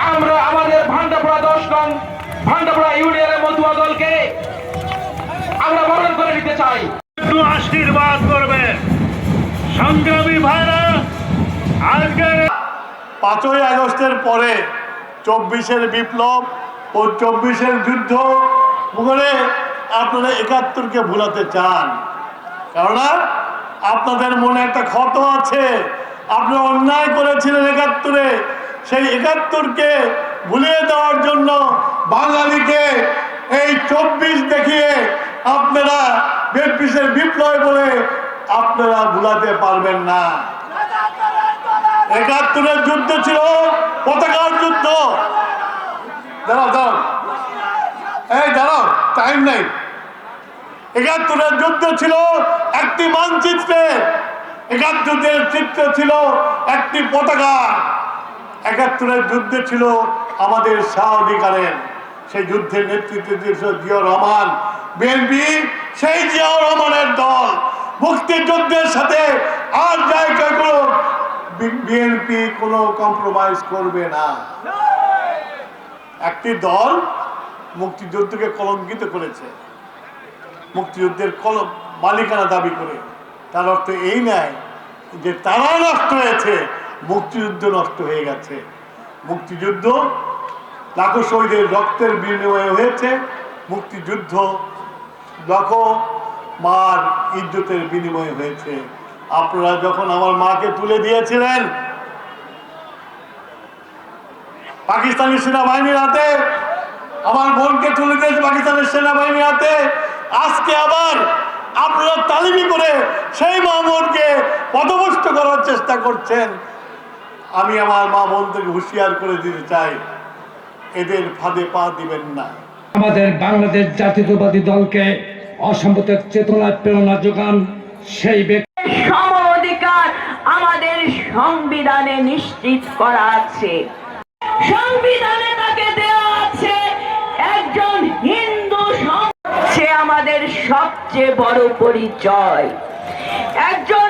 আমরা আমাদের ভান্ডাপুরা 10 নং ভান্ডাপুরা ইউনিয়নের মতুয়া দলকে আমরা বরণ করে নিতে চাই। একটু আশীর্বাদ করবেন সংগ্রামী ভাইরা। আজকে 5ই আগস্টের পরে 24-এর বিপ্লব ও 24-এর যুদ্ধ করে আপনারা 71-কে ভুলাতে চান, কেননা আপনাদের মনে একটা ক্ষত আছে। আপনারা অন্যায় করেছিলেন 71-এ, সেই 71-কে ভুলিয়ে দেওয়ার জন্য বাঙালিকে এই 24 দেখিয়ে আপনারা 42-এর বিপ্লব বলে আপনারা ভুলাতে পারবেন না। 71-এর যুদ্ধ ছিল পতাকার যুদ্ধ। দাঁড়াও এই দাঁড়াও, টাইম নাই। 71-এর যুদ্ধ ছিল একটি মানচিত্রে, 71-এর চিত্র ছিল একটি পতাকা। 71-এর যুদ্ধে ছিল আমাদের স্বাধিকারের, সেই যুদ্ধের নেতৃত্বে দিয়েছিল জিয়াউর রহমান। বিএনপি সেই জিয়াউর রহমানের দল। মুক্তিযুদ্ধের সাথে আর জায়গাগুলো বিএনপি কোনো কম্প্রোমাইজ করবে না। একটি দল মুক্তিযুদ্ধকে কলঙ্কিত করেছে, মুক্তিযুদ্ধের মালিকানা দাবি করে। তার অর্থ এই নয় যে তারা নষ্ট হয়েছে, মুক্তিযুদ্ধ নষ্ট হয়ে গেছে। মুক্তিযুদ্ধ লাখো শহীদের রক্তের বিনিময়ে হয়েছে, মুক্তিযুদ্ধ লাখো মার ইজ্জতের বিনিময়ে হয়েছে। আপনারা যখন আমার মাকে তুলে দিয়েছিলেন পাকিস্তানি সেনাবাহিনীর হাতে, আমার বোনকে তুলে দিয়েছে পাকিস্তানের সেনাবাহিনীর হাতে, আজকে আবার আপনারা তালিমি করে সেই মা বোনকে পদভস্ত করার চেষ্টা করছেন। আমি আমার মা বোনদেরকে হুঁশিয়ার করে দিতে চাই, এদের ফাঁদে পা দিবেন না। আমাদের বাংলাদেশ জাতীয়তাবাদী দলকে অসাম্প্রদায়িক চেতনার প্রেরণা যোগান সেই সম অধিকার আমাদের সংবিধানে নিশ্চিত করা আছে। সংবিধানে তাকে দেওয়া আছে একজন হিন্দু, সে আমাদের সবচেয়ে বড় পরিচয়। একজন